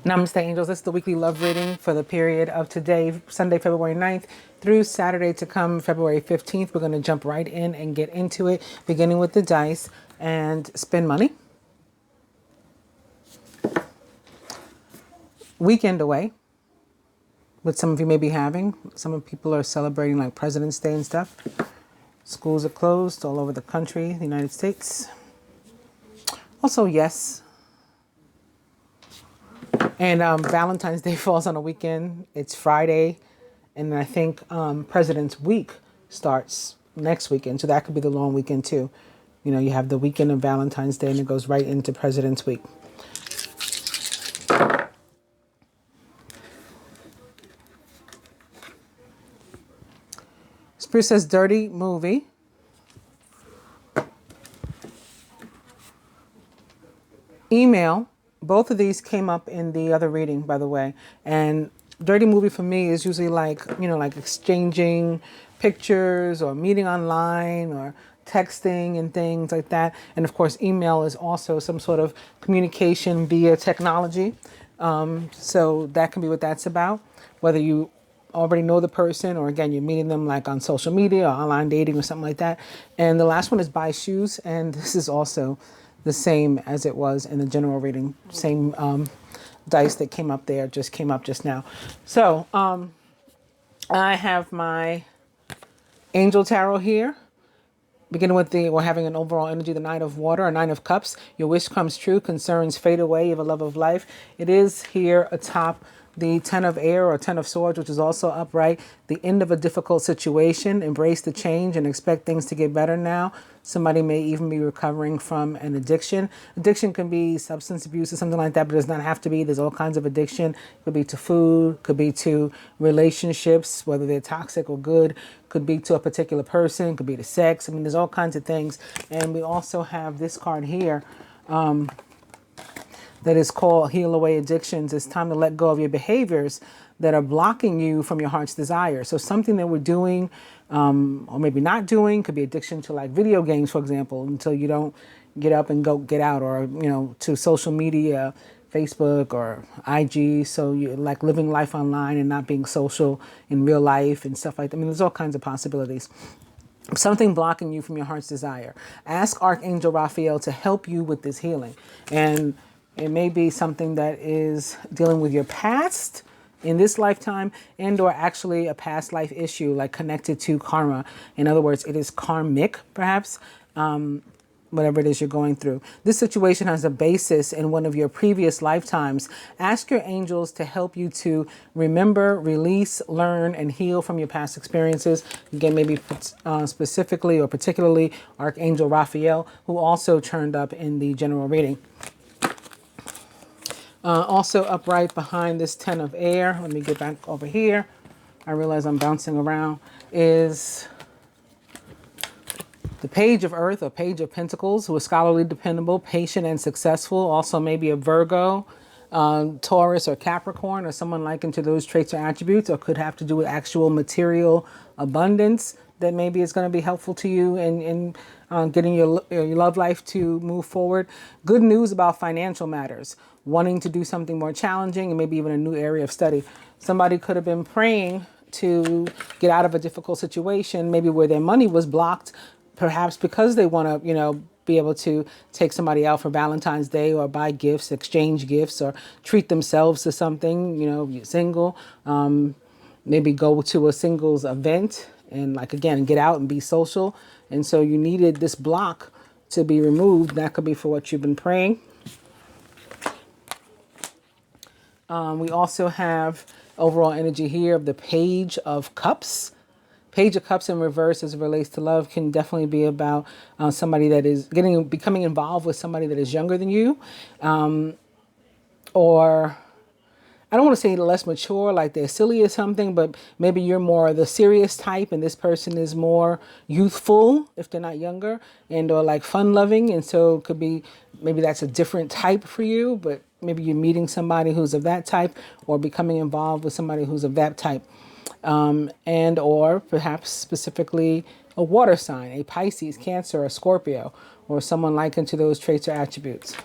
Namaste, angels. This is the weekly love reading for the period of today, Sunday, February 9th, through Saturday to come, February 15th. We're going to jump right in and get into it, beginning with the dice and spend money. Weekend away, which some of you may be having. Some people are celebrating like President's Day and stuff. Schools are closed all over the country, the United States. Also, yes. And Valentine's Day falls on a weekend. It's Friday. And I think President's Week starts next weekend. So that could be the long weekend too. You know, you have the weekend of Valentine's Day and it goes right into President's Week. Spirit says dirty movie. Email. Both of these came up in the other reading, by the way. And dirty movie for me is usually like, you know, like exchanging pictures or meeting online or texting and things like that. And of course, email is also some sort of communication via technology. So that can be what that's about. Whether you already know the person or again, you're meeting them like on social media or online dating or something like that. And the last one is buy shoes. And this is also the same as it was in the general reading. Same dice that came up there, just came up just now. So I have my Angel Tarot here. Beginning with we're having an overall energy, the Knight of Water, a Nine of Cups. Your wish comes true, concerns fade away, you have a love of life. It is here atop the Ten of Air or Ten of Swords, which is also upright. The end of a difficult situation. Embrace the change and expect things to get better now. Somebody may even be recovering from an addiction. Addiction can be substance abuse or something like that, but it does not have to be. There's all kinds of addiction. It could be to food, could be to relationships, whether they're toxic or good, could be to a particular person, could be to sex. I mean, there's all kinds of things. And we also have this card here. That is called Heal Away Addictions. It's time to let go of your behaviors that are blocking you from your heart's desire. So something that we're doing or maybe not doing could be addiction to like video games, for example, until you don't get up and go get out, or, you know, to social media, Facebook or IG. So you're like living life online and not being social in real life and stuff like that. I mean, there's all kinds of possibilities. Something blocking you from your heart's desire. Ask Archangel Raphael to help you with this healing. And it may be something that is dealing with your past in this lifetime and or actually a past life issue like connected to karma. In other words, it is karmic, perhaps, whatever it is you're going through. This situation has a basis in one of your previous lifetimes. Ask your angels to help you to remember, release, learn, and heal from your past experiences. Again, maybe specifically or particularly Archangel Raphael, who also turned up in the general reading. Also upright behind this Ten of Air, let me get back over here. I realize I'm bouncing around, is the Page of Earth or Page of Pentacles, who is scholarly, dependable, patient, and successful. Also maybe a Virgo, Taurus, or Capricorn, or someone likened to those traits or attributes, or could have to do with actual material abundance that maybe is going to be helpful to you in getting your love life to move forward. Good news about financial matters. Wanting to do something more challenging and maybe even a new area of study. Somebody could have been praying to get out of a difficult situation, maybe where their money was blocked, perhaps because they want to, you know, be able to take somebody out for Valentine's Day or buy gifts, exchange gifts, or treat themselves to something, you know, you're single, maybe go to a singles event and like, again, get out and be social. And so you needed this block to be removed. That could be for what you've been praying. We also have overall energy here of the Page of Cups. Page of Cups in reverse as it relates to love can definitely be about somebody that is becoming involved with somebody that is younger than you. Or I don't want to say less mature, like they're silly or something, but maybe you're more the serious type and this person is more youthful if they're not younger, and or like fun loving. And so it could be, maybe that's a different type for you, but maybe you're meeting somebody who's of that type or becoming involved with somebody who's of that type. And or perhaps specifically a water sign, a Pisces, Cancer, or Scorpio, or someone likened to those traits or attributes.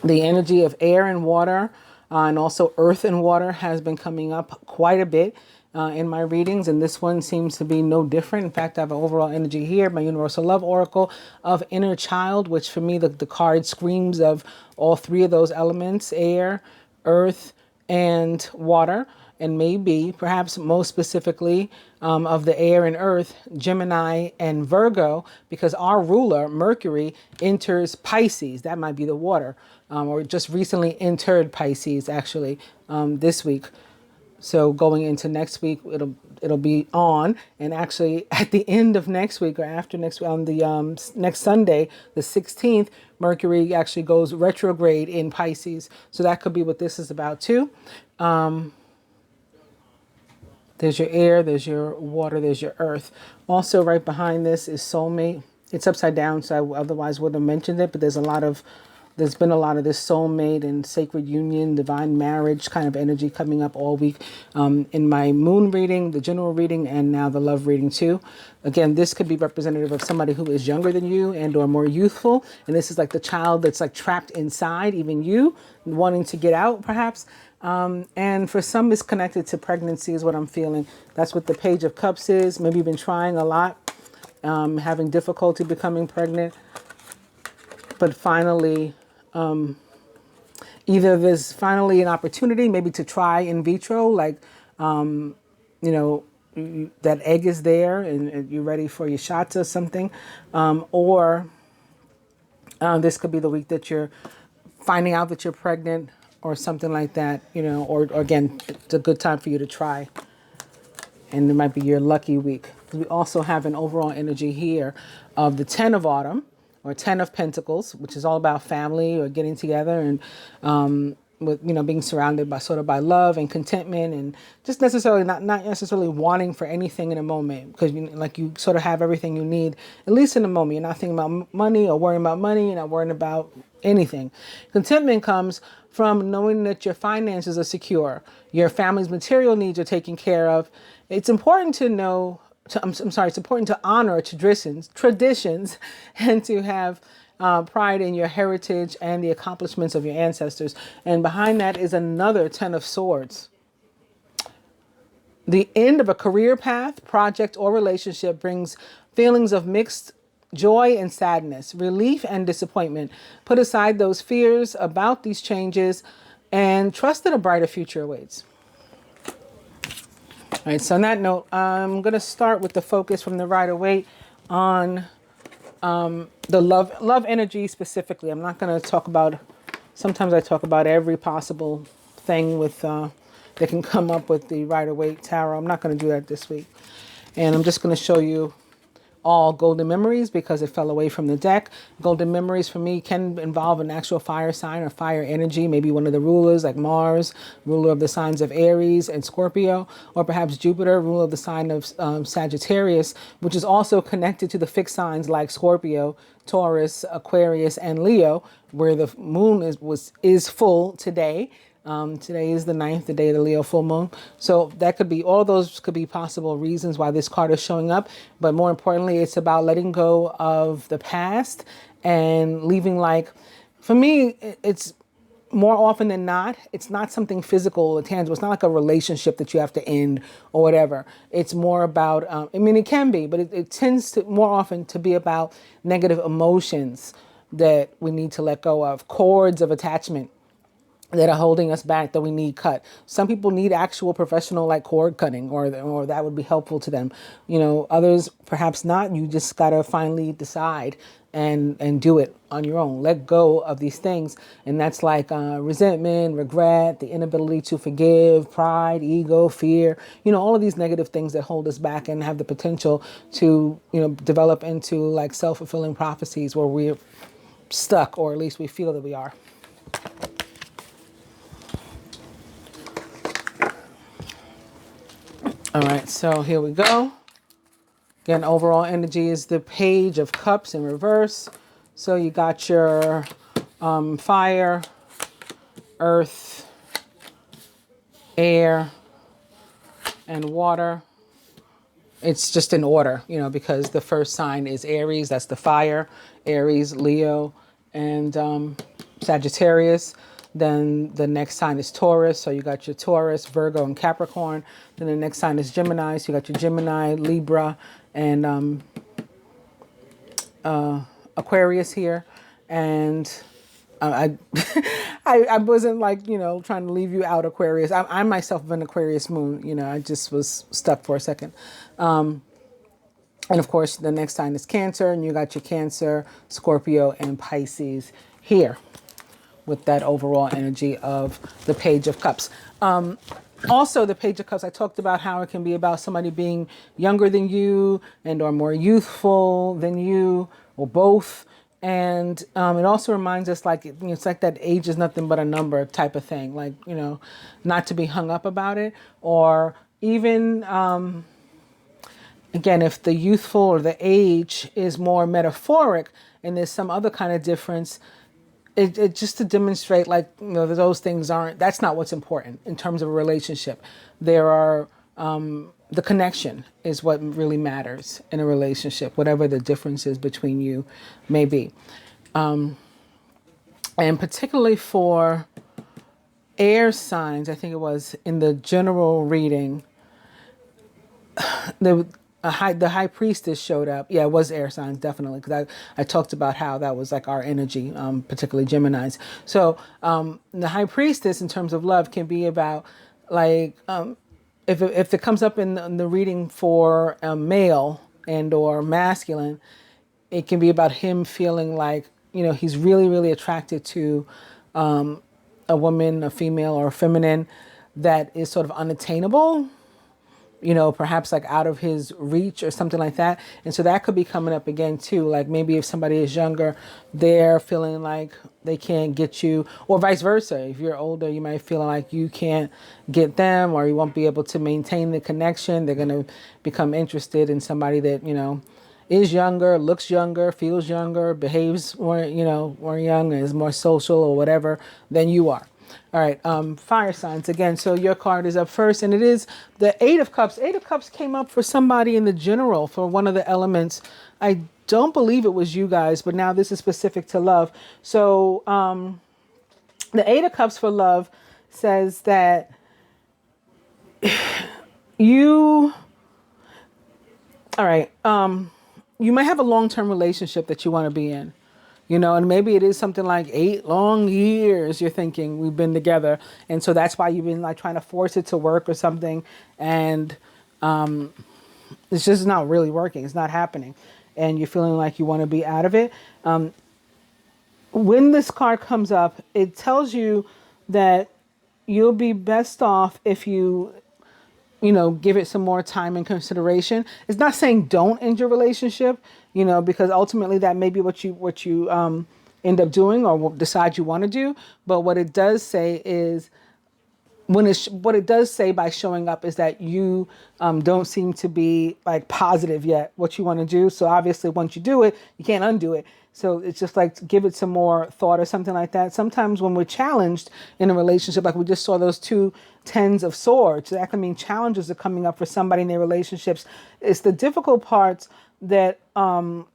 The energy of air and water and also earth and water has been coming up quite a bit in my readings, and this one seems to be no different. In fact, I have an overall energy here, my Universal Love Oracle of Inner Child, which for me, the card screams of all three of those elements, air, earth, and water, and maybe, perhaps most specifically, of the air and earth, Gemini and Virgo, because our ruler, Mercury, enters Pisces. That might be the water, or just recently entered Pisces, actually, this week. So going into next week, it'll be on, and actually at the end of next week or after next week, on the next Sunday, the 16th, Mercury actually goes retrograde in Pisces. So that could be what this is about too. There's your air, there's your water, there's your earth. Also right behind this is soulmate. It's upside down, so I otherwise wouldn't have mentioned it, but there's been a lot of this soulmate and sacred union, divine marriage kind of energy coming up all week in my moon reading, the general reading, and now the love reading too. Again, this could be representative of somebody who is younger than you and or more youthful. And this is like the child that's like trapped inside, even you, wanting to get out perhaps. And for some, it's connected to pregnancy is what I'm feeling. That's what the Page of Cups is. Maybe you've been trying a lot, having difficulty becoming pregnant. But finally, either there's finally an opportunity maybe to try in vitro, like, that egg is there and you're ready for your shots or something. Or this could be the week that you're finding out that you're pregnant or something like that, or again, it's a good time for you to try. And it might be your lucky week. We also have an overall energy here of the 10 of Autumn, or 10 of Pentacles, which is all about family or getting together and with being surrounded by love and contentment, and just necessarily not necessarily wanting for anything in a moment, because you sort of have everything you need, at least in a moment. You're not thinking about money or worrying about money. You're not worrying about anything. Contentment comes from knowing that your finances are secure, your family's material needs are taken care of. It's important to know. It's important to honor traditions, and to have pride in your heritage and the accomplishments of your ancestors. And behind that is another 10 of Swords. The end of a career path, project, or relationship brings feelings of mixed joy and sadness, relief and disappointment. Put aside those fears about these changes and trust that a brighter future awaits. All right, so on that note, I'm going to start with the focus from the Rider-Waite on the love energy specifically. I'm not going to talk about, sometimes I talk about every possible thing with that can come up with the Rider-Waite Tarot. I'm not going to do that this week. And I'm just going to show you all golden memories because it fell away from the deck. Golden memories for me can involve an actual fire sign or fire energy, maybe one of the rulers like Mars, ruler of the signs of Aries and Scorpio, or perhaps Jupiter, ruler of the sign of Sagittarius, which is also connected to the fixed signs like Scorpio, Taurus, Aquarius, and Leo, where the moon is full today. Today is the 9th, the day of the Leo full moon. So that could be, all those could be possible reasons why this card is showing up. But more importantly, it's about letting go of the past and leaving, like, for me, it's more often than not, it's not something physical or tangible. It's not like a relationship that you have to end or whatever. It's more about, it can be, but it tends to more often to be about negative emotions that we need to let go of, cords of attachment that are holding us back that we need cut. Some people need actual professional like cord cutting, or that would be helpful to them. Others perhaps not. You just gotta finally decide and do it on your own. Let go of these things. And that's like resentment, regret, the inability to forgive, pride, ego, fear, all of these negative things that hold us back and have the potential to, develop into like self-fulfilling prophecies where we're stuck, or at least we feel that we are. All right, so here we go. Again, overall energy is the Page of Cups in reverse. So you got your fire, earth, air, and water. It's just in order, because the first sign is Aries. That's the fire. Aries, Leo, and Sagittarius. Then the next sign is Taurus. So you got your Taurus, Virgo, and Capricorn. Then the next sign is Gemini. So you got your Gemini, Libra, and Aquarius here. And I I wasn't like, trying to leave you out, Aquarius. I myself have an Aquarius moon. I just was stuck for a second. And of course, the next sign is Cancer, and you got your Cancer, Scorpio, and Pisces here with that overall energy of the Page of Cups. Also, the Page of Cups, I talked about how it can be about somebody being younger than you and or more youthful than you, or both. And it also reminds us, like, it's like that age is nothing but a number type of thing. Like, not to be hung up about it. Or even, again, if the youthful or the age is more metaphoric and there's some other kind of difference, it just to demonstrate, like, those things that's not what's important in terms of a relationship. There are, the connection is what really matters in a relationship, whatever the differences between you may be. And particularly for air signs, I think it was in the general reading, the high priestess showed up. Yeah, it was air signs, definitely, because I talked about how that was like our energy, particularly Geminis. So the high priestess in terms of love can be about, like, if it comes up in the reading for male and or masculine, it can be about him feeling like, he's really, really attracted to a woman, a female or a feminine that is sort of unattainable, perhaps like out of his reach or something like that. And so that could be coming up again too. Like maybe if somebody is younger, they're feeling like they can't get you, or vice versa. If you're older, you might feel like you can't get them, or you won't be able to maintain the connection. They're going to become interested in somebody that, is younger, looks younger, feels younger, behaves more, more young, is more social or whatever than you are. All right, fire signs again. So your card is up first, and it is the Eight of Cups. Eight of Cups came up for somebody in the general for one of the elements. I don't believe it was you guys, but now this is specific to love. So the Eight of Cups for love says that you might have a long-term relationship that you want to be in. And maybe it is something like 8 long years you're thinking we've been together. And so that's why you've been like trying to force it to work or something. And it's just not really working. It's not happening. And you're feeling like you want to be out of it. When this card comes up, it tells you that you'll be best off if you give it some more time and consideration. It's not saying don't end your relationship, because ultimately that may be what you end up doing or decide you want to do. But what it does say is, what it does say by showing up is that you don't seem to be like positive yet what you want to do. So obviously once you do it, you can't undo it. So it's just like, give it some more thought or something like that. Sometimes when we're challenged in a relationship, like we just saw those 2 Tens of Swords, that can mean challenges are coming up for somebody in their relationships. It's the difficult parts that, are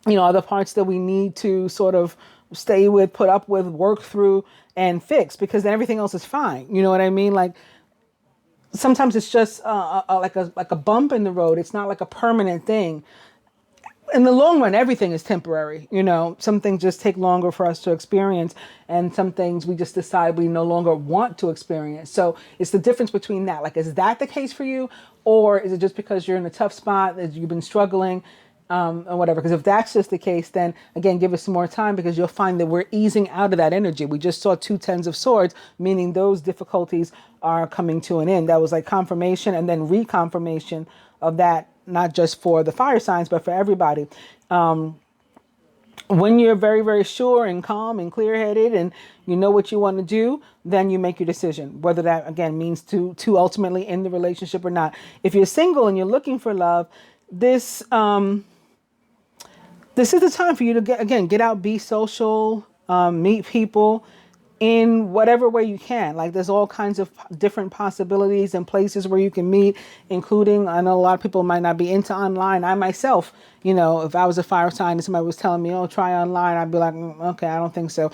the parts that we need to sort of stay with, put up with, work through and fix, because then everything else is fine. You know what I mean? Like sometimes it's just like a bump in the road. It's not like a permanent thing. In the long run, everything is temporary. Some things just take longer for us to experience, and some things we just decide we no longer want to experience. So it's the difference between that. Like, is that the case for you? Or is it just because you're in a tough spot that you've been struggling or whatever? Because if that's just the case, then again, give us some more time, because you'll find that we're easing out of that energy. We just saw 2 Tens of Swords, meaning those difficulties are coming to an end. That was like confirmation and then reconfirmation of that, not just for the fire signs, but for everybody. When you're very, very sure and calm and clear-headed and you know what you want to do, then you make your decision, whether that, again, means to ultimately end the relationship or not. If you're single and you're looking for love, this is the time for you to get out, be social, meet people, in whatever way you can. Like there's all kinds of different possibilities and places where you can meet, including, I know a lot of people might not be into online. I myself, you know, if I was a fire sign and somebody was telling me, oh, try online, I'd be like, okay, I don't think so.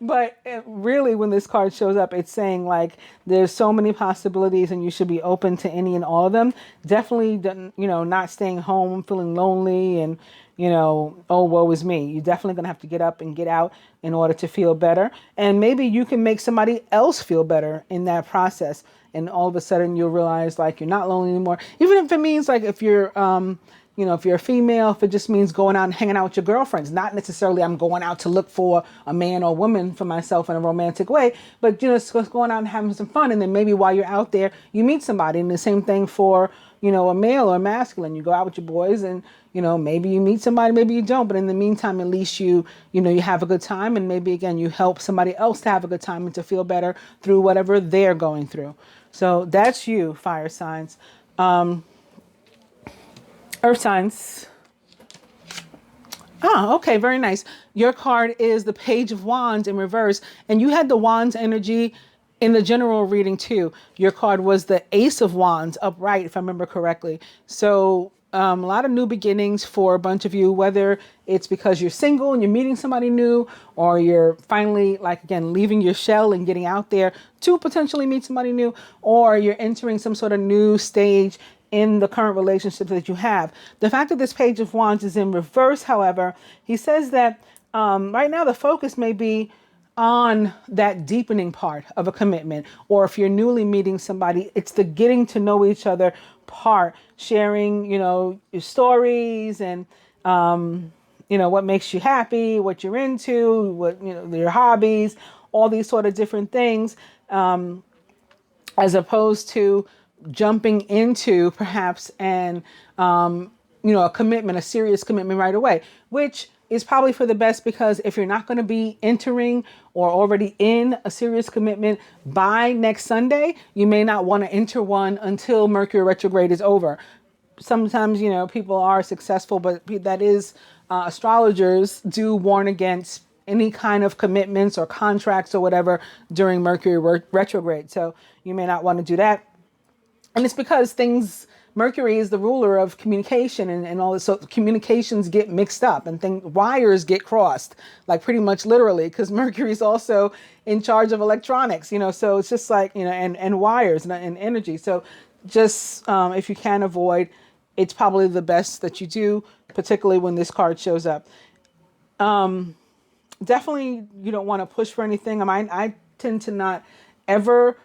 But really, when this card shows up, it's saying like there's so many possibilities and you should be open to any and all of them. Definitely, you know, not staying home, feeling lonely and, you know, oh, woe is me. You're definitely going to have to get up and get out in order to feel better. And maybe you can make somebody else feel better in that process. And all of a sudden you'll realize like you're not lonely anymore. Even if it means like if you're, you know, if you're a female, if it just means going out and hanging out with your girlfriends, not necessarily I'm going out to look for a man or woman for myself in a romantic way, but, you know, it's just going out and having some fun. And then maybe while you're out there, you meet somebody. And the same thing for, you know, a male or a masculine. You go out with your boys and, you know, maybe you meet somebody, maybe you don't. But in the meantime, at least you know, you have a good time. And maybe, again, you help somebody else to have a good time and to feel better through whatever they're going through. So that's you, fire signs. Earth signs. Ah, okay, very nice. Your card is the Page of Wands in reverse, and you had the Wands energy in the general reading too. Your card was the Ace of Wands upright, if I remember correctly. So a lot of new beginnings for a bunch of you, whether it's because you're single and you're meeting somebody new, or you're finally, like, again, leaving your shell and getting out there to potentially meet somebody new, or you're entering some sort of new stage in the current relationship that you have. The fact that this Page of Wands is in reverse, however, he says that right now the focus may be on that deepening part of a commitment, or if you're newly meeting somebody, it's the getting to know each other part, sharing, you know, your stories and, you know, what makes you happy, what you're into, what, you know, your hobbies, all these sort of different things, as opposed to jumping into perhaps you know, a commitment, a serious commitment right away, which is probably for the best, because if you're not going to be entering or already in a serious commitment by next Sunday, you may not want to enter one until Mercury retrograde is over. Sometimes, you know, people are successful, but that is, astrologers do warn against any kind of commitments or contracts or whatever during Mercury retrograde. So you may not want to do that. And it's because Mercury is the ruler of communication and all this. So communications get mixed up and wires get crossed, like pretty much literally, because Mercury is also in charge of electronics, you know, so it's just like, you know, and wires and energy. So just, if you can avoid, it's probably the best that you do, particularly when this card shows up. Definitely, you don't want to push for anything. I tend to not ever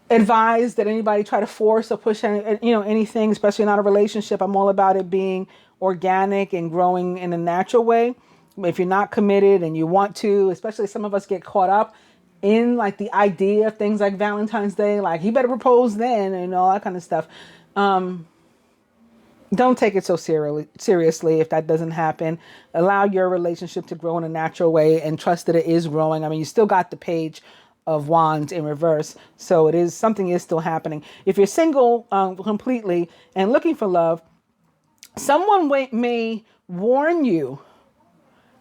advise that anybody try to force or push anything, especially not a relationship. I'm all about it being organic and growing in a natural way. If you're not committed and you want to, especially some of us get caught up in like the idea of things like Valentine's Day, like he better propose then and all that kind of stuff. Don't take it so seriously if that doesn't happen. Allow your relationship to grow in a natural way and trust that it is growing. I mean, you still got the Page of Wands in reverse, so something is still happening. If you're single completely and looking for love, someone may warn you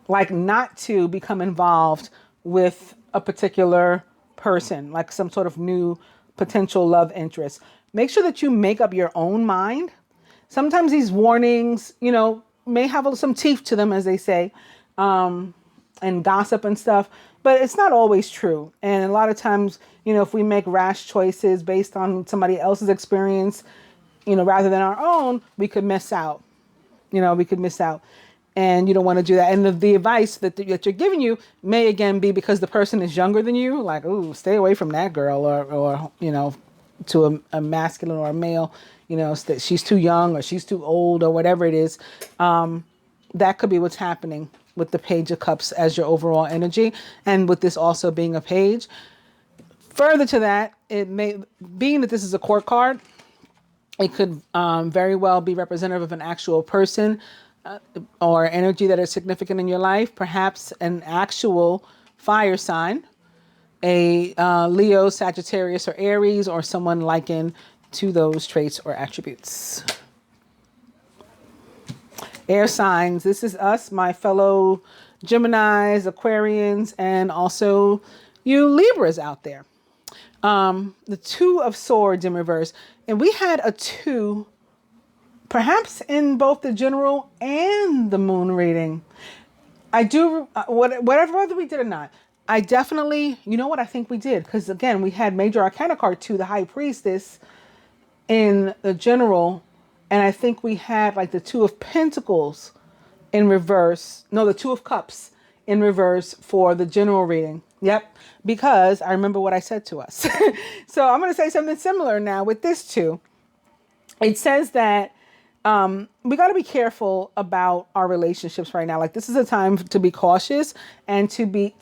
like not to become involved with a particular person, like some sort of new potential love interest. Make sure that you make up your own mind. Sometimes these warnings, you know, may have some teeth to them, as they say, and gossip and stuff, but it's not always true. And a lot of times, you know, if we make rash choices based on somebody else's experience, you know, rather than our own, we could miss out. And you don't want to do that. And the advice that you're giving you may again be because the person is younger than you, like, ooh, stay away from that girl, or you know, to a masculine or a male, you know, that she's too young or she's too old or whatever it is. That could be what's happening with the Page of Cups as your overall energy, and with this also being a page. Further to that, being that this is a court card, it could very well be representative of an actual person or energy that is significant in your life, perhaps an actual fire sign, a Leo, Sagittarius, or Aries, or someone likened to those traits or attributes. Air signs, this is us, my fellow Geminis, Aquarians, and also you Libras out there. The Two of Swords in reverse. And we had a 2, perhaps in both the general and the moon reading. I do, whether we did or not, I definitely, you know what I think we did? Because again, we had Major Arcana card 2, the High Priestess, in the general. And I think we had like the Two of Pentacles in reverse. No, the Two of Cups in reverse for the general reading. Yep. Because I remember what I said to us. So I'm going to say something similar now with this too. It says that we got to be careful about our relationships right now. Like this is a time to be cautious and to be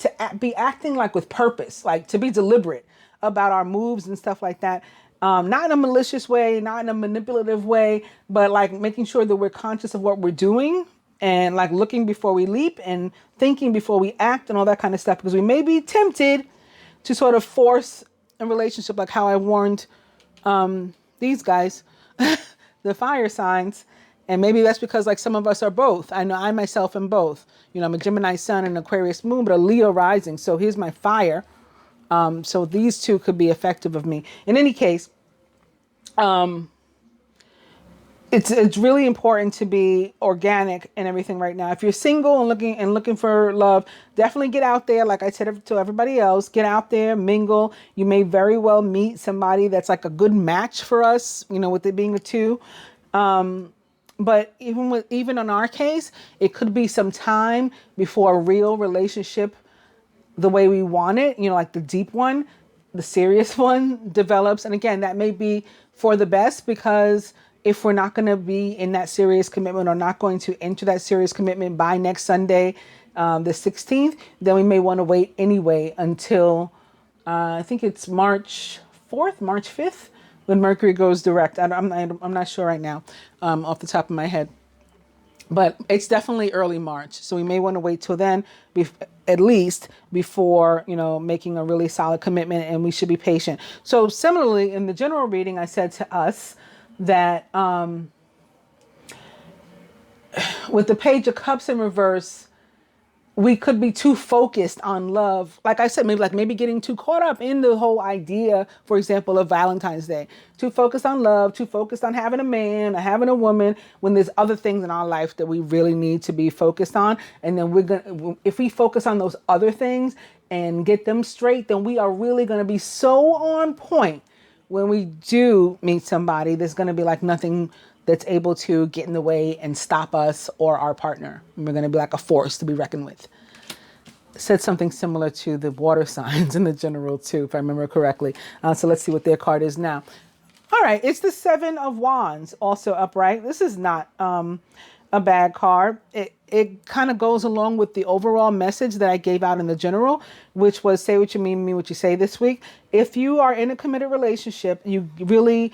acting like with purpose, like to be deliberate about our moves and stuff like that. Not in a malicious way, not in a manipulative way, but like making sure that we're conscious of what we're doing and like looking before we leap and thinking before we act and all that kind of stuff, because we may be tempted to sort of force a relationship, like how I warned these guys, the fire signs. And maybe that's because like some of us are both. I know I myself am both. You know, I'm a Gemini sun and Aquarius moon, but a Leo rising. So here's my fire. So these two could be effective of me. In any case, it's really important to be organic and everything right now. If you're single and looking for love, definitely get out there. Like I said to everybody else, get out there, mingle. You may very well meet somebody that's like a good match for us, you know, with it being a 2. But even in our case, it could be some time before a real relationship, the way we want it, you know, like the deep one, the serious one develops. And again, that may be for the best, because if we're not going to be in that serious commitment or not going to enter that serious commitment by next Sunday, the 16th, then we may want to wait anyway until I think it's March 4th, March 5th, when Mercury goes direct. I'm not sure right now off the top of my head. But it's definitely early March. So we may want to wait till then, at least before, you know, making a really solid commitment, and we should be patient. So similarly, in the general reading, I said to us that with the Page of Cups in reverse, we could be too focused on love. Like I said, maybe getting too caught up in the whole idea, for example, of Valentine's Day. Too focused on love, too focused on having a man or having a woman, when there's other things in our life that we really need to be focused on. And then if we focus on those other things and get them straight, then we are really going to be so on point when we do meet somebody. There's going to be like nothing that's able to get in the way and stop us or our partner. And we're going to be like a force to be reckoned with. Said something similar to the water signs in the general too, if I remember correctly. So let's see what their card is now. All right, it's the 7 of Wands, also upright. This is not a bad card. It kind of goes along with the overall message that I gave out in the general, which was say what you mean what you say this week. If you are in a committed relationship, you really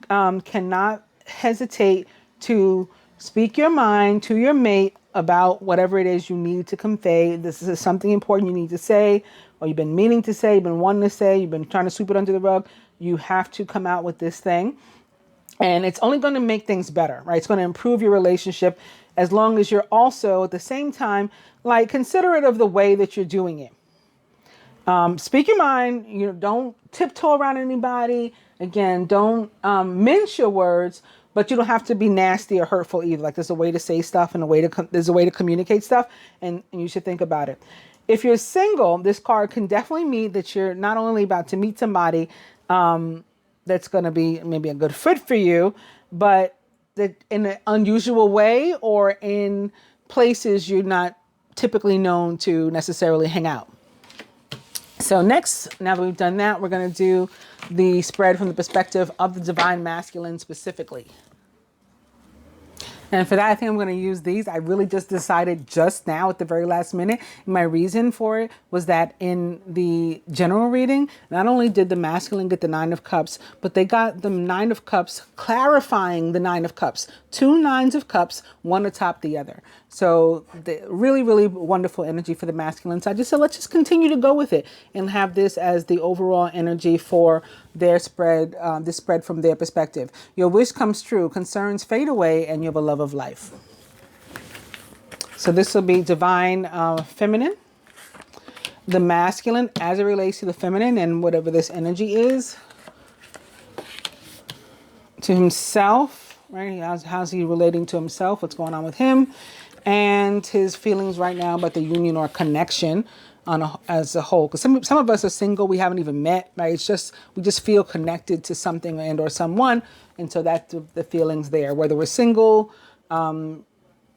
cannot hesitate to speak your mind to your mate about whatever it is you need to convey. This is something important you need to say, or you've been meaning to say, you've been wanting to say, you've been trying to sweep it under the rug. You have to come out with this thing. And it's only going to make things better, right? It's going to improve your relationship, as long as you're also at the same time, like, considerate of the way that you're doing it. Speak your mind. You know, don't tiptoe around anybody. Again, don't mince your words, but you don't have to be nasty or hurtful either. Like, there's a way to say stuff and there's a way to communicate stuff, and you should think about it. If you're single, this card can definitely mean that you're not only about to meet somebody that's going to be maybe a good fit for you, but that in an unusual way or in places you're not typically known to necessarily hang out. So next, now that we've done that, we're going to do the spread from the perspective of the divine masculine specifically. And for that, I think I'm going to use these. I really just decided just now at the very last minute. My reason for it was that in the general reading, not only did the masculine get the 9 of Cups, but they got the 9 of Cups clarifying the 9 of Cups. 2 9s of Cups, one atop the other. So the really, really wonderful energy for the masculine. So I just said, let's just continue to go with it and have this as the overall energy for their spread, this spread from their perspective. Your wish comes true, concerns fade away, and you have a love of life. So this will be divine feminine. The masculine as it relates to the feminine and whatever this energy is. To himself, right? How's he relating to himself? What's going on with him? And his feelings right now about the union or connection as a whole. Because some of us are single, we haven't even met, right? It's just, we just feel connected to something and or someone. And so that's the feelings there. Whether we're single,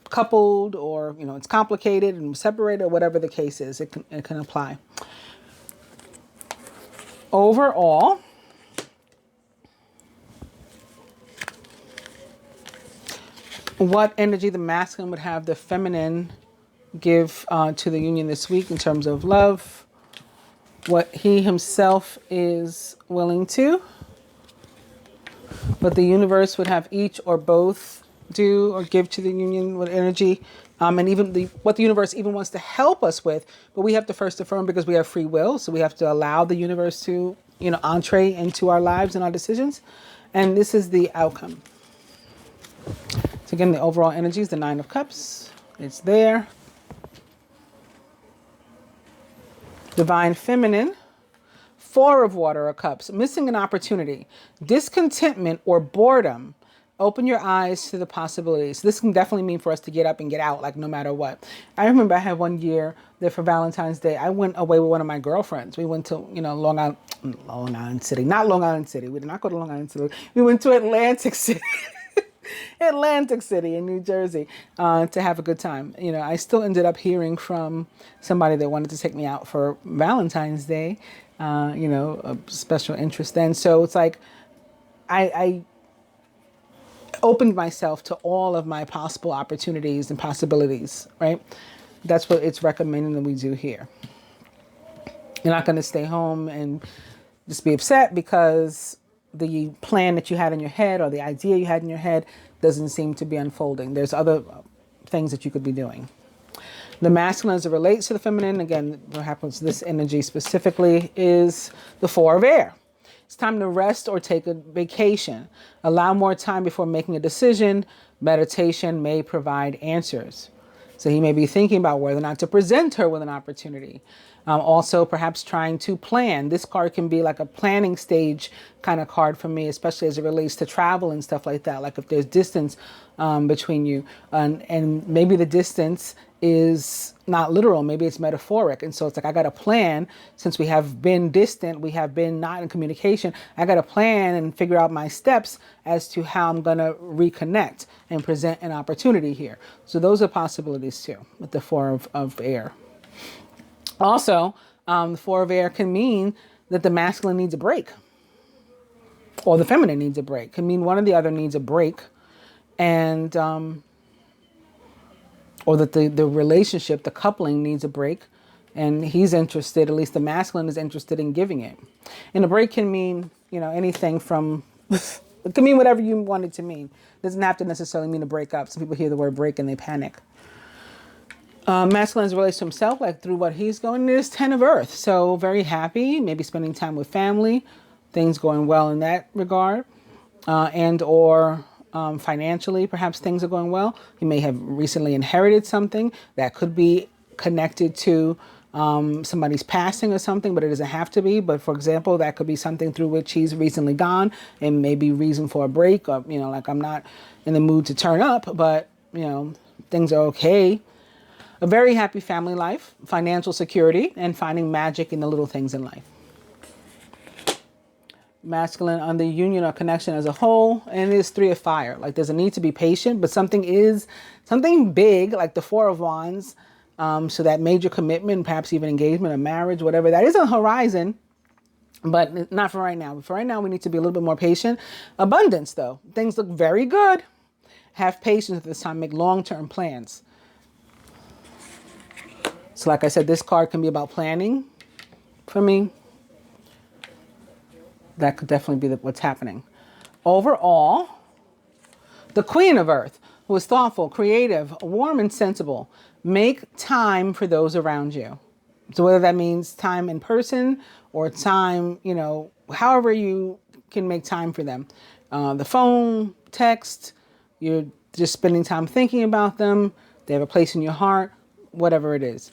coupled, or, you know, it's complicated and separated, or whatever the case is, it can apply. Overall, what energy the masculine would have the feminine give to the union this week in terms of love, what he himself is willing to, what the universe would have each or both do or give to the union with energy, and even what the universe even wants to help us with, but we have to first affirm because we have free will, so we have to allow the universe to, you know, entree into our lives and our decisions, and this is the outcome. So again, the overall energy is the Nine of Cups. It's there. Divine Feminine. Four of Water of Cups. Missing an opportunity. Discontentment or boredom. Open your eyes to the possibilities. This can definitely mean for us to get up and get out, like no matter what. I remember I had one year that for Valentine's Day, I went away with one of my girlfriends. We went to, you know, Long Island City. Not Long Island City. We did not go to Long Island City. We went to Atlantic City. Atlantic City in New Jersey to have a good time. You know, I still ended up hearing from somebody that wanted to take me out for Valentine's Day, you know, a special interest then. So it's like I opened myself to all of my possible opportunities and possibilities, right? That's what it's recommending that we do here. You're not going to stay home and just be upset because the plan that you had in your head or the idea you had in your head doesn't seem to be unfolding. There's other things that you could be doing. The masculine as it relates to the feminine, again, what happens to this energy specifically is the Four of Air. It's time to rest or take a vacation. Allow more time before making a decision. Meditation may provide answers. So he may be thinking about whether or not to present her with an opportunity. Also, perhaps trying to plan. This card can be like a planning stage kind of card for me, especially as it relates to travel and stuff like that. Like if there's distance between you, and maybe the distance is not literal, maybe it's metaphoric. And so it's like, I got a plan. Since we have been distant, we have been not in communication, I got to plan and figure out my steps as to how I'm going to reconnect and present an opportunity here. So those are possibilities too with the Four of Air. Also, the Four of Air can mean that the masculine needs a break or the feminine needs a break. Can mean one or the other needs a break, and or that the relationship, the coupling needs a break, and he's interested, at least the masculine is interested in giving it. And a break can mean, you know, anything from, it can mean whatever you want it to mean. It doesn't have to necessarily mean a breakup. Some people hear the word break and they panic. Masculine relates to himself, like through what he's going. It is 10 of Earth, so very happy, maybe spending time with family, things going well in that regard, and or financially, perhaps things are going well. He may have recently inherited something that could be connected to somebody's passing or something, but it doesn't have to be. But for example, that could be something through which he's recently gone and maybe reason for a break, or, you know, like I'm not in the mood to turn up, but, you know, things are okay. A very happy family life, financial security, and finding magic in the little things in life. Masculine on the union or connection as a whole, and it is 3 of Fire. Like there's a need to be patient, but something big, like the 4 of Wands, so that major commitment, perhaps even engagement or marriage, whatever that is on the horizon, but not for right now. For right now, we need to be a little bit more patient. Abundance, though. Things look very good. Have patience at this time. Make long-term plans. So like I said, this card can be about planning for me. That could definitely be what's happening. Overall, the Queen of Earth, who is thoughtful, creative, warm, and sensible. Make time for those around you. So whether that means time in person or time, you know, however you can make time for them. The phone, text, you're just spending time thinking about them. They have a place in your heart, whatever it is.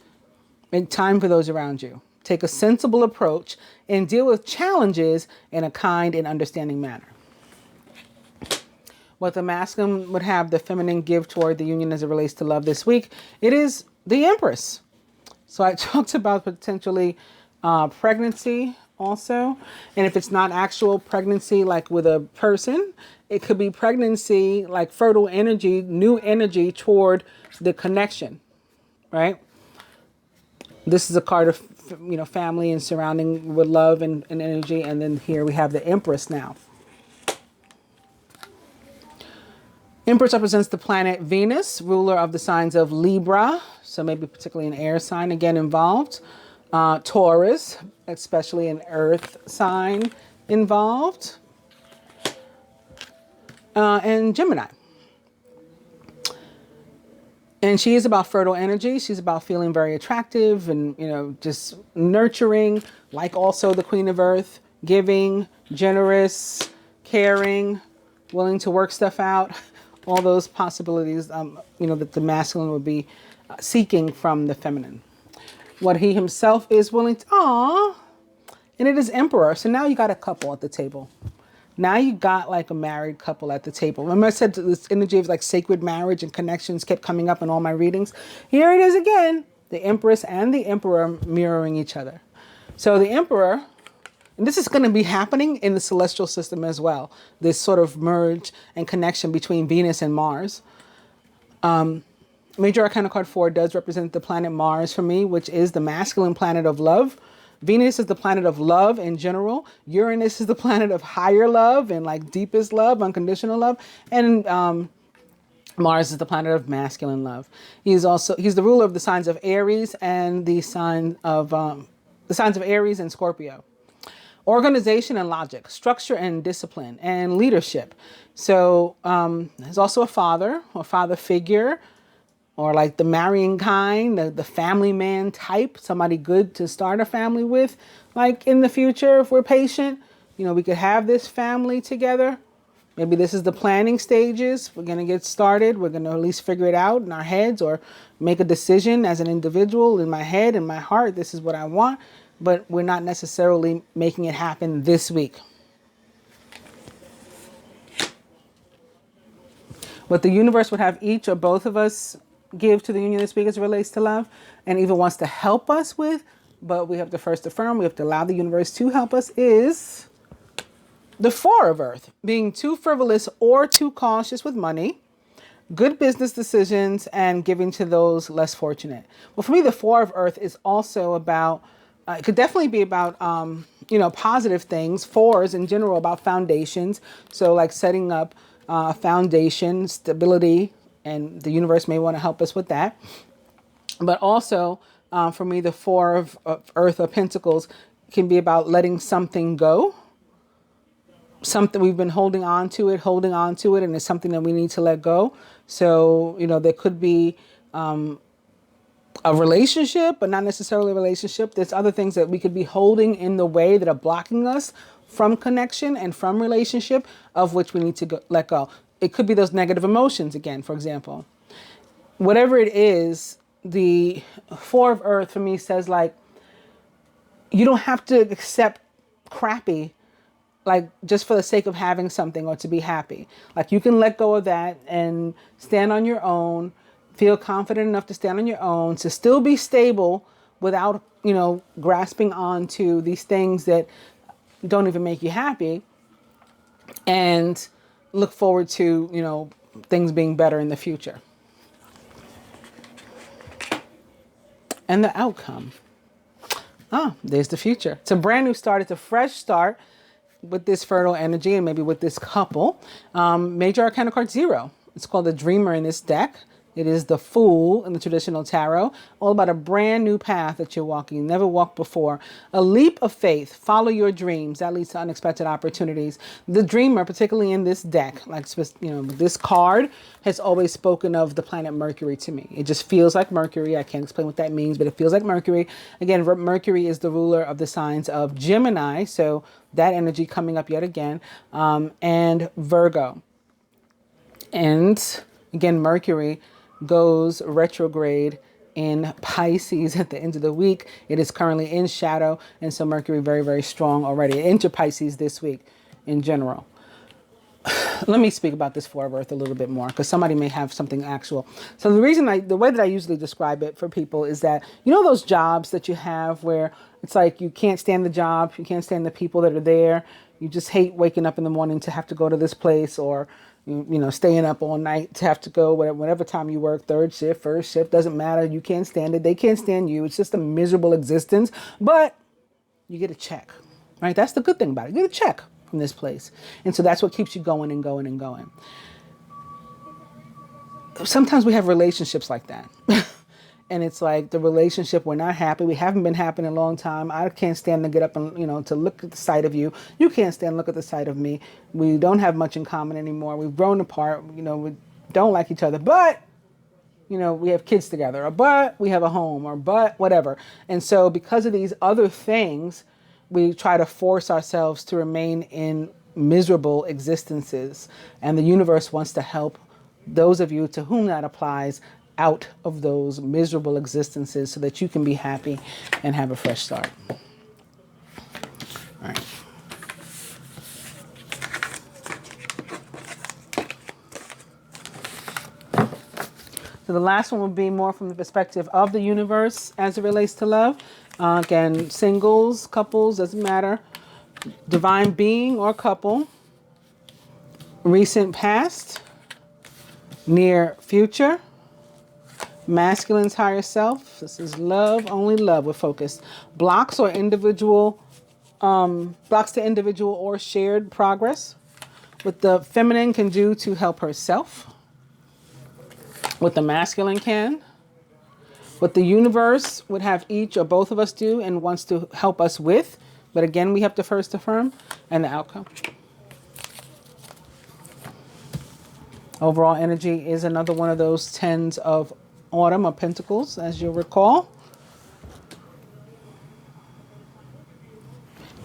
Make time for those around you. Take a sensible approach and deal with challenges in a kind and understanding manner. What the masculine would have the feminine give toward the union as it relates to love this week, it is the Empress. So I talked about potentially pregnancy also. And if it's not actual pregnancy like with a person, it could be pregnancy like fertile energy, new energy toward the connection, right? This is a card of, family and surrounding with love and energy. And then here we have the Empress now. Empress represents the planet Venus, ruler of the signs of Libra. So maybe particularly an air sign again involved. Taurus, especially an earth sign involved. And Gemini. And she is about fertile energy. She's about feeling very attractive and, just nurturing, like also the Queen of Earth, giving, generous, caring, willing to work stuff out. All those possibilities, that the masculine would be seeking from the feminine. What he himself is willing to, and it is Emperor. So now you got a couple at the table. Now you got like a married couple at the table. Remember I said this energy of like sacred marriage and connections kept coming up in all my readings. Here it is again, the Empress and the Emperor mirroring each other. So the Emperor, and this is going to be happening in the celestial system as well. This sort of merge and connection between Venus and Mars. Major Arcana card 4 does represent the planet Mars for me, which is the masculine planet of love. Venus is the planet of love in general. Uranus is the planet of higher love and like deepest love, unconditional love. And Mars is the planet of masculine love. He's the ruler of the signs of Aries and the signs of Aries and Scorpio. Organization and logic, structure and discipline, and leadership. So he's also a father or father figure, or like the marrying kind, the family man type, somebody good to start a family with. Like in the future, if we're patient, we could have this family together. Maybe this is the planning stages. We're going to get started. We're going to at least figure it out in our heads or make a decision as an individual in my head, in my heart. This is what I want. But we're not necessarily making it happen this week. What the universe would have each or both of us give to the union this week as it relates to love, and even wants to help us with, but we have to first affirm, we have to allow the universe to help us, is the 4 of Earth. Being too frivolous or too cautious with money, good business decisions, and giving to those less fortunate. Well, for me, the 4 of Earth is also about, it could definitely be about, positive things. 4s in general about foundations. So like setting up a foundation, stability, and the universe may want to help us with that. But also, for me, the 4 of Earth or Pentacles can be about letting something go. Something we've been holding on to it, and it's something that we need to let go. So, there could be a relationship, but not necessarily a relationship. There's other things that we could be holding in the way that are blocking us from connection and from relationship, of which we need to let go. It could be those negative emotions again, for example. Whatever it is, the 4 of Earth for me says like, you don't have to accept crappy, like just for the sake of having something or to be happy. Like you can let go of that and stand on your own, feel confident enough to stand on your own, to still be stable without, grasping onto these things that don't even make you happy, and look forward to, things being better in the future. And the outcome. There's the future. It's a brand new start. It's a fresh start with this fertile energy and maybe with this couple. Major Arcana card 0. It's called the Dreamer in this deck. It is the Fool in the traditional tarot, all about a brand new path that you're walking, never walked before. A leap of faith, follow your dreams. That leads to unexpected opportunities. The Dreamer, particularly in this deck, this card has always spoken of the planet Mercury to me. It just feels like Mercury. I can't explain what that means, but it feels like Mercury. Again, Mercury is the ruler of the signs of Gemini, so that energy coming up yet again, and Virgo. And again, Mercury goes retrograde in Pisces at the end of the week. It is currently in shadow, and so Mercury very, very strong already into Pisces this week in general. Let me speak about this for Earth a little bit more, because somebody may have something actual. So the way that I usually describe it for people is that, you know, those jobs that you have where it's like you can't stand the job, you can't stand the people that are there, you just hate waking up in the morning to have to go to this place, or you know, staying up all night to have to go whatever time you work, third shift, first shift, doesn't matter. You can't stand it. They can't stand you. It's just a miserable existence, but you get a check, right? That's the good thing about it. You get a check from this place. And so that's what keeps you going and going and going. Sometimes we have relationships like that. And it's like the relationship, we're not happy. We haven't been happy in a long time. I can't stand to get up and, you know, to look at the sight of you. You can't stand to look at the sight of me. We don't have much in common anymore. We've grown apart. You know, we don't like each other. But, you know, we have kids together. Or but we have a home. Or but whatever. And so because of these other things, we try to force ourselves to remain in miserable existences. And the universe wants to help those of you to whom that applies out of those miserable existences so that you can be happy and have a fresh start. All right. So the last one would be more from the perspective of the universe as it relates to love. Again, singles, couples, doesn't matter. Divine being or couple. Recent past. Near future. Masculine's higher self. This is love, only love. We're focused. Blocks to individual or shared progress. What the feminine can do to help herself. What the masculine can. What the universe would have each or both of us do and wants to help us with. But again, we have to first affirm. And the outcome. Overall energy is another one of those tens of autumn of pentacles, as you'll recall.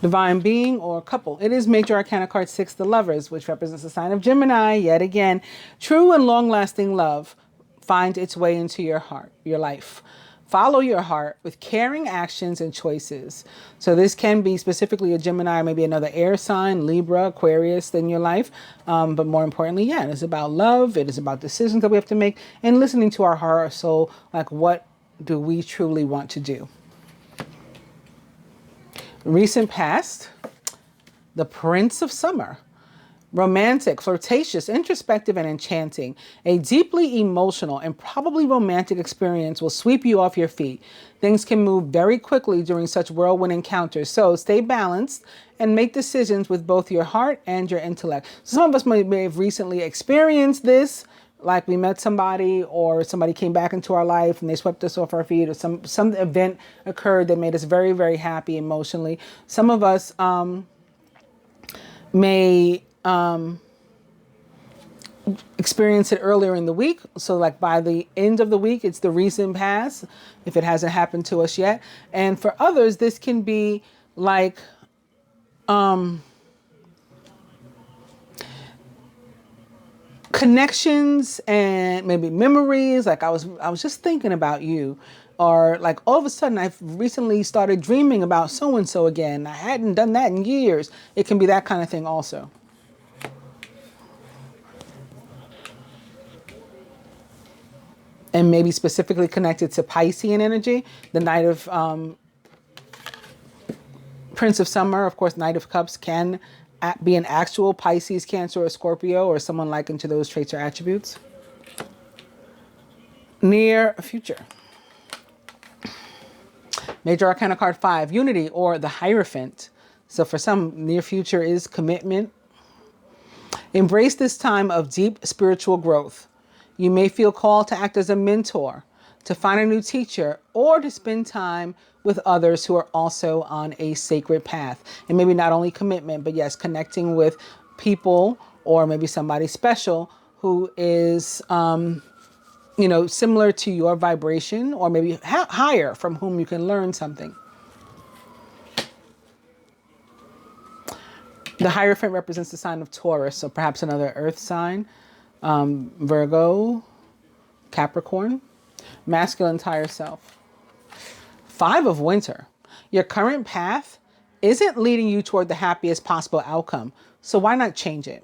Divine being or couple. It is Major Arcana card 6, the Lovers, which represents the sign of Gemini. Yet again, true and long-lasting love finds its way into your heart, your life. Follow your heart with caring actions and choices. So this can be specifically a Gemini, maybe another air sign, Libra, Aquarius in your life. But more importantly, yeah, it's about love. It is about decisions that we have to make and listening to our heart or soul. Like, what do we truly want to do? Recent past, the Prince of Summer. Romantic, flirtatious, introspective, and enchanting. A deeply emotional and probably romantic experience will sweep you off your feet. Things can move very quickly during such whirlwind encounters. So stay balanced and make decisions with both your heart and your intellect. Some of us may have recently experienced this, like we met somebody or somebody came back into our life and they swept us off our feet, or some event occurred that made us very, very happy emotionally. Some of us may experience it earlier in the week. So like by the end of the week, it's the recent past, if it hasn't happened to us yet. And for others, this can be like, connections and maybe memories. Like I was just thinking about you, or like all of a sudden I've recently started dreaming about so-and-so again. I hadn't done that in years. It can be that kind of thing also. And maybe specifically connected to Piscean energy, the Knight of Prince of Summer, of course, Knight of Cups can be an actual Pisces, Cancer, or Scorpio, or someone likened to those traits or attributes. Near future. Major Arcana card 5, Unity, or the Hierophant. So for some, near future is commitment. Embrace this time of deep spiritual growth. You may feel called to act as a mentor, to find a new teacher, or to spend time with others who are also on a sacred path. And maybe not only commitment, but yes, connecting with people or maybe somebody special who is, you know, similar to your vibration, or maybe higher, from whom you can learn something. The Hierophant represents the sign of Taurus, so perhaps another earth sign. Virgo, Capricorn, masculine higher self. 5 of winter. Your current path isn't leading you toward the happiest possible outcome, so why not change it?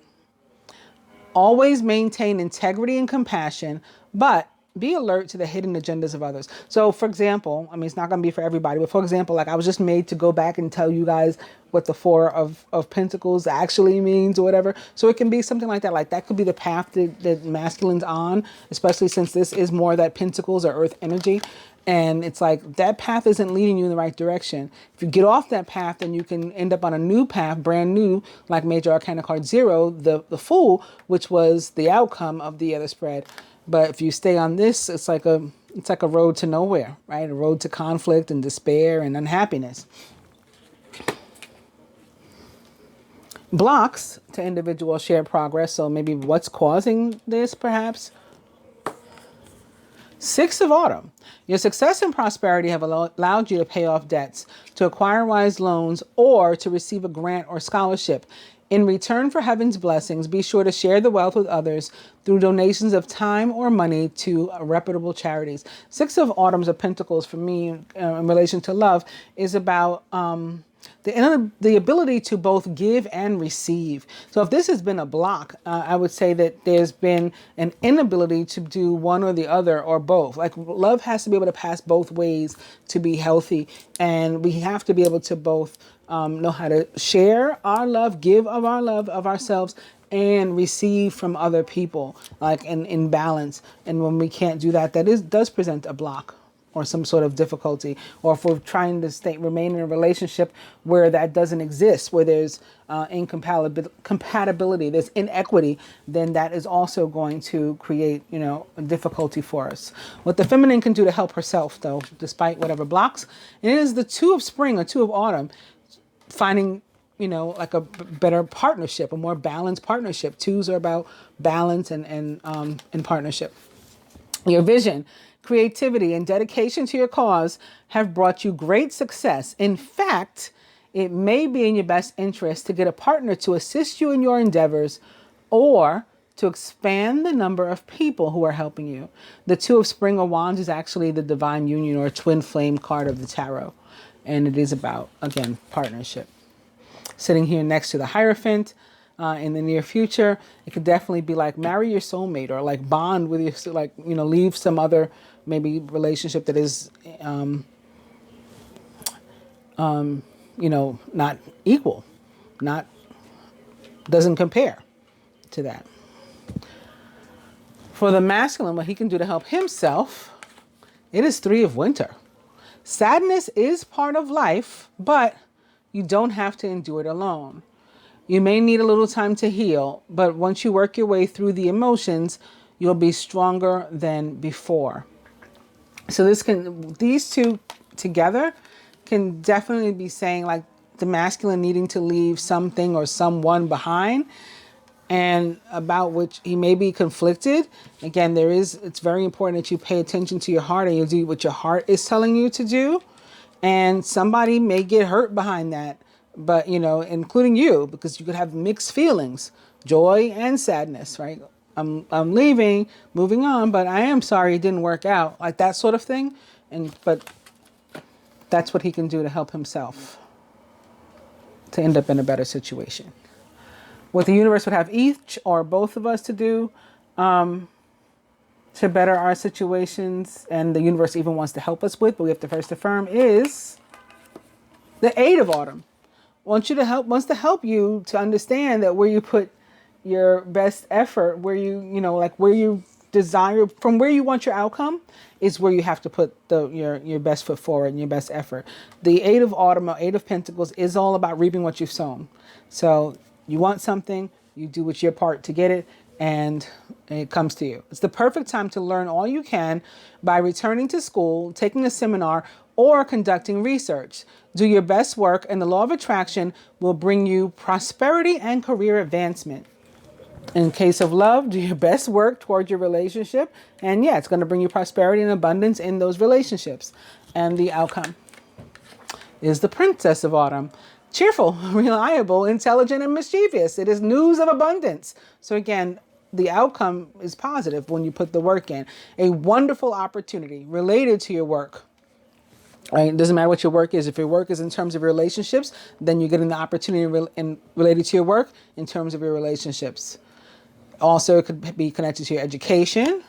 Always maintain integrity and compassion, but be alert to the hidden agendas of others. So for example, I mean, it's not going to be for everybody, but for example, like I was just made to go back and tell you guys what the 4 of Pentacles actually means or whatever. So it can be something like that. Like that could be the path that masculine's on, especially since this is more that Pentacles or earth energy. And it's like that path isn't leading you in the right direction. If you get off that path, then you can end up on a new path, brand new, like Major Arcana card 0, the Fool, which was the outcome of the other spread. But if you stay on this, it's like a road to nowhere, right? A road to conflict and despair and unhappiness. Blocks to individual shared progress. So maybe what's causing this, perhaps? 6 of autumn. Your success and prosperity have allowed you to pay off debts, to acquire wise loans, or to receive a grant or scholarship. In return for heaven's blessings, be sure to share the wealth with others through donations of time or money to reputable charities. 6 of autumns of pentacles for me in relation to love is about the ability to both give and receive. So if this has been a block, I would say that there's been an inability to do one or the other or both. Like love has to be able to pass both ways to be healthy. And we have to be able to both know how to share our love, give of our love of ourselves, and receive from other people, like in balance. And when we can't do that, does present a block or some sort of difficulty. Or if we're trying to remain in a relationship where that doesn't exist, where there's incompatibility, there's inequity, then that is also going to create, a difficulty for us. What the feminine can do to help herself, though, despite whatever blocks, and it is the 2 of spring or 2 of autumn, finding, like a better partnership, a more balanced partnership. 2s are about balance and partnership. Your vision, creativity, and dedication to your cause have brought you great success. In fact, it may be in your best interest to get a partner to assist you in your endeavors or to expand the number of people who are helping you. The 2 of spring or wands is actually the divine union or twin flame card of the tarot. And it is about, again, partnership. Sitting here next to the Hierophant in the near future, it could definitely be like marry your soulmate or like bond with your, like, leave some other maybe relationship that is, not equal, doesn't compare to that. For the masculine, what he can do to help himself, it is 3 of winter. Sadness is part of life, but you don't have to endure it alone. You may need a little time to heal, but once you work your way through the emotions, you'll be stronger than before. So these 2 together can definitely be saying like the masculine needing to leave something or someone behind, and about which he may be conflicted. Again, it's very important that you pay attention to your heart and you do what your heart is telling you to do. And somebody may get hurt behind that, but, including you, because you could have mixed feelings, joy and sadness, right? I'm leaving, moving on, but I am sorry it didn't work out, like that sort of thing. But that's what he can do to help himself to end up in a better situation. What the universe would have each or both of us to do to better our situations, and the universe even wants to help us with, but we have to first affirm, is the 8 of autumn. Wants to help you to understand that where you put your best effort, where where you desire, from where you want your outcome, is where you have to put your best foot forward and your best effort. The 8 of autumn or 8 of pentacles is all about reaping what you've sown. So you want something, you do what's your part to get it, and it comes to you. It's the perfect time to learn all you can by returning to school, taking a seminar, or conducting research. Do your best work, and the law of attraction will bring you prosperity and career advancement. In case of love, do your best work toward your relationship, and it's going to bring you prosperity and abundance in those relationships. And the outcome is the Princess of Autumn. Cheerful, reliable, intelligent, and mischievous. It is news of abundance. So again, the outcome is positive when you put the work in. A wonderful opportunity related to your work. Right? It doesn't matter what your work is. If your work is in terms of your relationships, then you're getting the opportunity related to your work in terms of your relationships. Also, it could be connected to your education.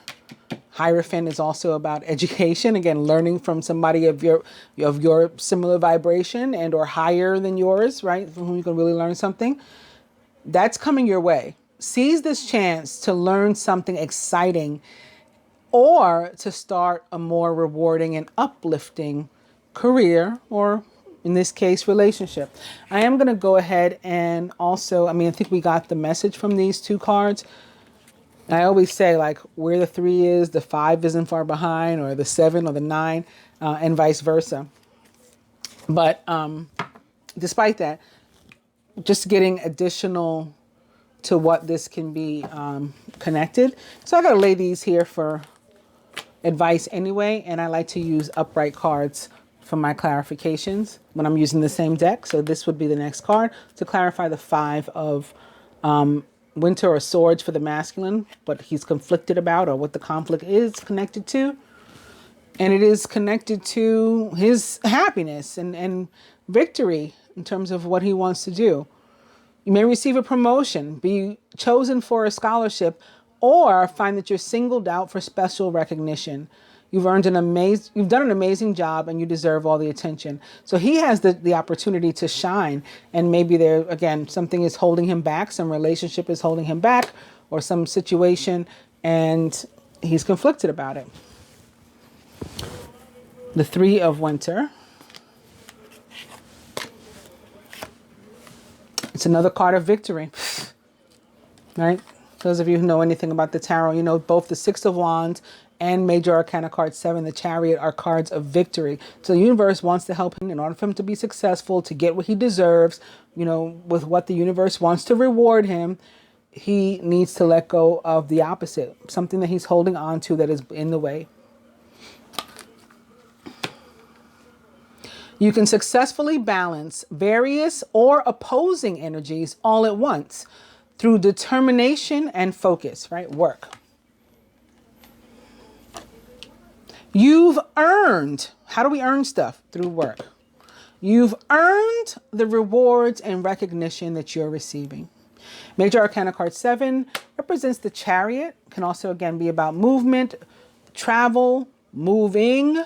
Hierophant is also about education. Again, learning from somebody of your similar vibration and or higher than yours, right? From whom you can really learn something. That's coming your way. Seize this chance to learn something exciting or to start a more rewarding and uplifting career, or in this case, relationship. I am going to go ahead and also, I think we got the message from these two cards. I always say, like, where the 3 is, the 5 isn't far behind, or the 7 or the 9, and vice versa. But despite that, just getting additional to what this can be connected. So I got to lay these here for advice anyway, and I like to use upright cards for my clarifications when I'm using the same deck. So this would be the next card to clarify the 5 of Winter or Swords for the masculine, what he's conflicted about or what the conflict is connected to. And it is connected to his happiness and victory in terms of what he wants to do. You may receive a promotion, be chosen for a scholarship, or find that you're singled out for special recognition. You've done an amazing job and you deserve all the attention. So he has the opportunity to shine, and maybe there, again, something is holding him back. Some relationship is holding him back, or some situation, and he's conflicted about it. The 3 of Winter. It's another card of victory, right? Those of you who know anything about the tarot, you know both the 6 of Wands and Major Arcana card 7, the Chariot, are cards of victory. So the universe wants to help him in order for him to be successful, to get what he deserves, you know, with what the universe wants to reward him. He needs to let go of the opposite, something that he's holding on to that is in the way. You can successfully balance various or opposing energies all at once through determination and focus, right? Work. You've earned, how do we earn stuff? Through work. You've earned the rewards and recognition that you're receiving. Major Arcana card 7 represents the Chariot. Can also, again, be about movement, travel, moving.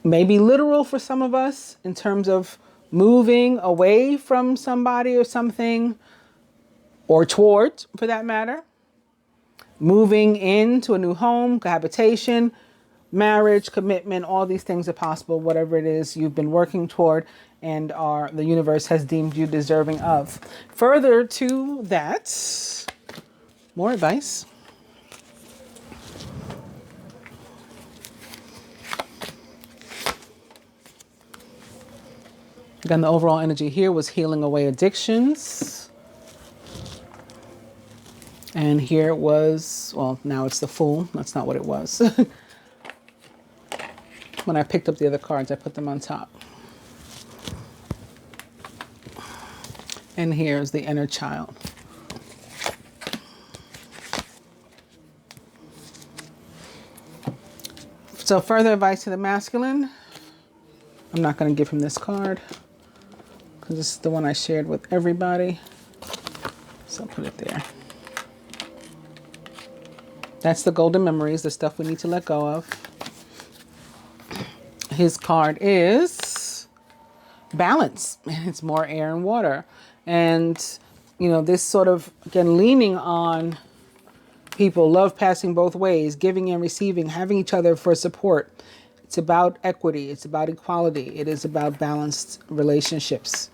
Maybe literal for some of us in terms of moving away from somebody or something, or towards, for that matter. Moving into a new home, cohabitation, marriage, commitment, all these things are possible, whatever it is you've been working toward and the universe has deemed you deserving of. Further to that, more advice. Again, the overall energy here was healing away addictions. And here it was, well, now it's the Fool. That's not what it was. When I picked up the other cards, I put them on top. And here's the Inner Child. So further advice to the masculine. I'm not going to give him this card because this is the one I shared with everybody. So I'll put it there. That's the golden memories, the stuff we need to let go of. His card is balance. It's more air and water. And, you know, this sort of, again, leaning on people, love passing both ways, giving and receiving, having each other for support. It's about equity. It's about equality. It is about balanced relationships,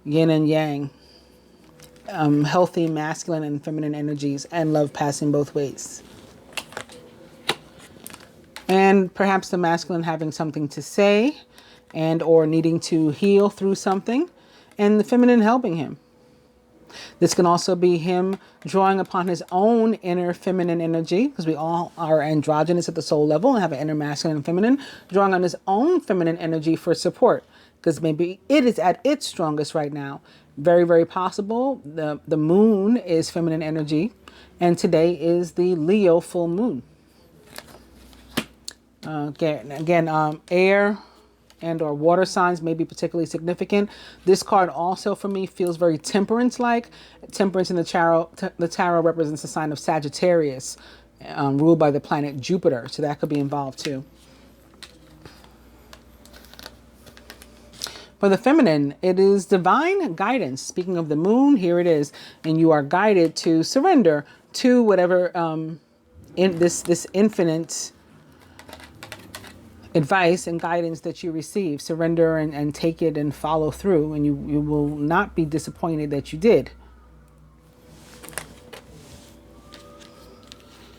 yin and yang. Healthy masculine and feminine energies, and love passing both ways. And perhaps the masculine having something to say and or needing to heal through something, and the feminine helping him. This can also be him drawing upon his own inner feminine energy, because we all are androgynous at the soul level and have an inner masculine and feminine, drawing on his own feminine energy for support. because maybe it is at its strongest right now. Very, very possible. The moon is feminine energy, and today is the Leo full moon. Air and or water signs may be particularly significant. This card also for me feels very temperance-like. Temperance in the tarot represents the sign of Sagittarius, ruled by the planet Jupiter. So that could be involved too. For the feminine, it is divine guidance. Speaking of the moon, here it is. And you are guided to surrender to whatever in this infinite advice and guidance that you receive. Surrender and take it and follow through, and you will not be disappointed that you did.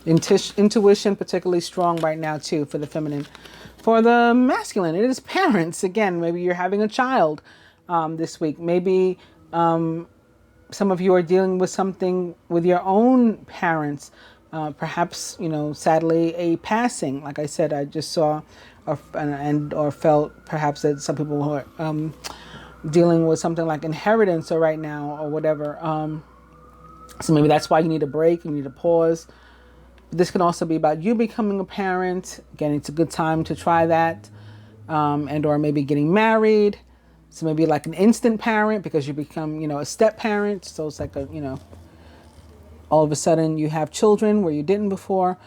Intuition particularly strong right now too for the feminine. For the masculine, it is parents. Again, maybe you're having a child this week. Maybe some of you are dealing with something with your own parents. Perhaps, sadly, a passing. Like I said, I just saw or felt perhaps that some people who are dealing with something like inheritance or right now or whatever. So maybe that's why you need a break, you need a pause. This can also be about you becoming a parent. Again, it's a good time to try that. And or maybe getting married. So maybe like an instant parent because you become, a step parent. So it's like all of a sudden you have children where you didn't before.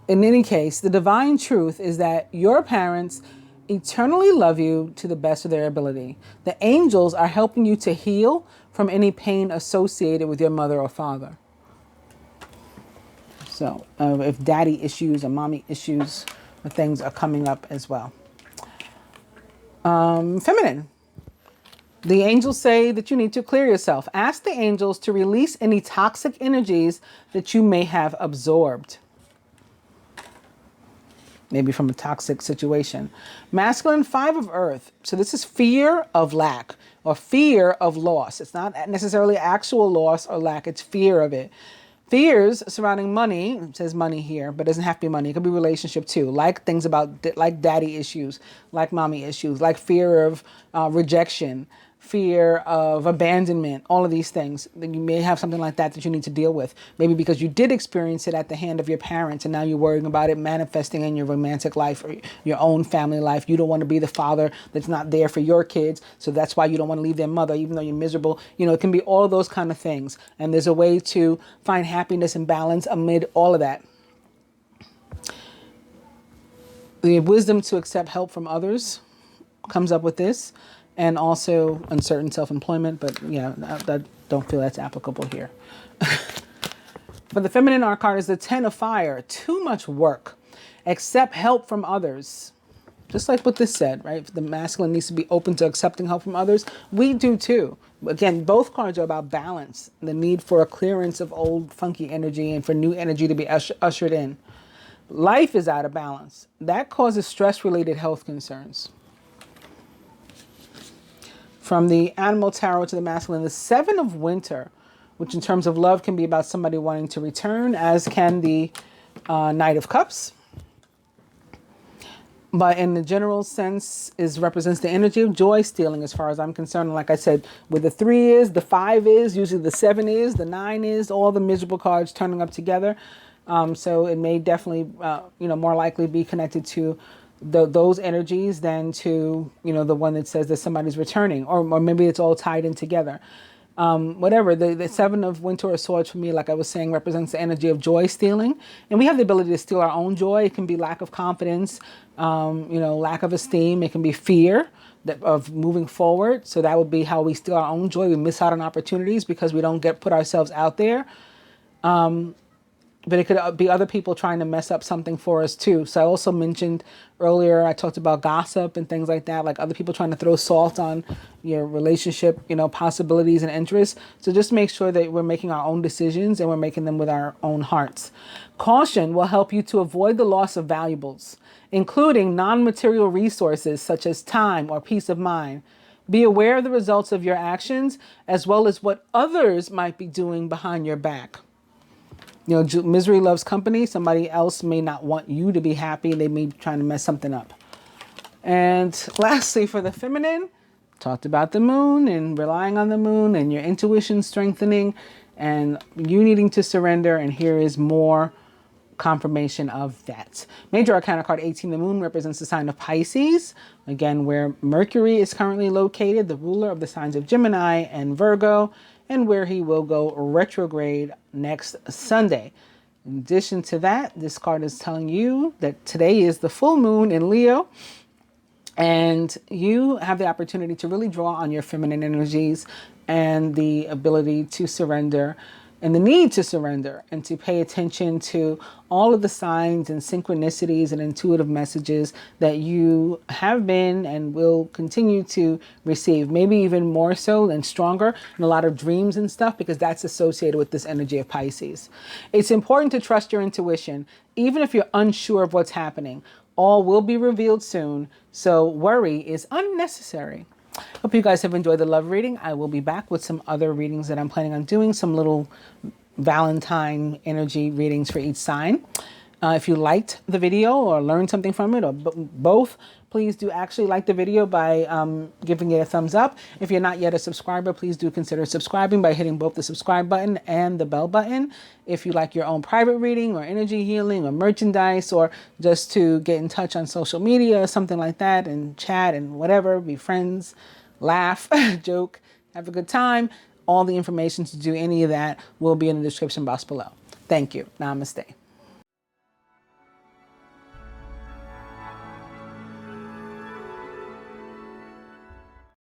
In any case, the divine truth is that your parents eternally love you to the best of their ability. The angels are helping you to heal from any pain associated with your mother or father. So if daddy issues or mommy issues or things are coming up as well. Feminine. The angels say that you need to clear yourself. Ask the angels to release any toxic energies that you may have absorbed. Maybe from a toxic situation. Masculine, 5 of earth. So this is fear of lack or fear of loss. It's not necessarily actual loss or lack. It's fear of it. Fears surrounding money, it says money here, but it doesn't have to be money. It could be relationship too. Like things like daddy issues, like mommy issues, like fear of rejection, fear of abandonment, all of these things. Then you may have something like that you need to deal with. Maybe because you did experience it at the hand of your parents and now you're worrying about it manifesting in your romantic life or your own family life. You don't want to be the father that's not there for your kids. So that's why you don't want to leave their mother, even though you're miserable. It can be all of those kind of things. And there's a way to find happiness and balance amid all of that. The wisdom to accept help from others comes up with this. And also uncertain self-employment, but yeah, I don't feel that's applicable here. For the feminine, our card is the 10 of fire. Too much work. Accept help from others. Just like what this said, right? The masculine needs to be open to accepting help from others. We do too. Again, both cards are about balance. The need for a clearance of old funky energy and for new energy to be ushered in. Life is out of balance. That causes stress-related health concerns. From the animal tarot to the masculine, the 7 of winter, which in terms of love can be about somebody wanting to return, as can the Knight of Cups. But in the general sense, represents the energy of joy stealing as far as I'm concerned. And like I said, where the 3 is, the 5 is, usually the 7 is, the 9 is, all the miserable cards turning up together. So it may definitely, more likely be connected to those energies than to, the one that says that somebody's returning, or maybe it's all tied in together. Whatever, the 7 of winter or swords for me, like I was saying, represents the energy of joy stealing. And we have the ability to steal our own joy. It can be lack of confidence, lack of esteem. It can be fear of moving forward. So that would be how we steal our own joy. We miss out on opportunities because we don't put ourselves out there. But it could be other people trying to mess up something for us too. So I also mentioned earlier, I talked about gossip and things like that, like other people trying to throw salt on your relationship, possibilities and interests. So just make sure that we're making our own decisions and we're making them with our own hearts. Caution will help you to avoid the loss of valuables, including non-material resources such as time or peace of mind. Be aware of the results of your actions as well as what others might be doing behind your back. Misery loves company. Somebody else may not want you to be happy. They may be trying to mess something up. And lastly, for the feminine, talked about the moon and relying on the moon and your intuition strengthening and you needing to surrender. And here is more confirmation of that. Major Arcana card 18, the moon represents the sign of Pisces, again where Mercury is currently located, the ruler of the signs of Gemini and Virgo, and where he will go retrograde next Sunday. In addition to that, this card is telling you that today is the full moon in Leo, and you have the opportunity to really draw on your feminine energies and the ability to surrender and the need to surrender and to pay attention to all of the signs and synchronicities and intuitive messages that you have been and will continue to receive, maybe even more so and stronger in a lot of dreams and stuff, because that's associated with this energy of Pisces. It's important to trust your intuition, even if you're unsure of what's happening. All will be revealed soon, so worry is unnecessary. Hope you guys have enjoyed the love reading. I will be back with some other readings that I'm planning on doing, some little Valentine energy readings for each sign. If you liked the video or learned something from it, or both, please do actually like the video by giving it a thumbs up. If you're not yet a subscriber, please do consider subscribing by hitting both the subscribe button and the bell button. If you like your own private reading or energy healing or merchandise, or just to get in touch on social media or something like that and chat and whatever, be friends, laugh, joke, have a good time, all the information to do any of that will be in the description box below. Thank you. Namaste.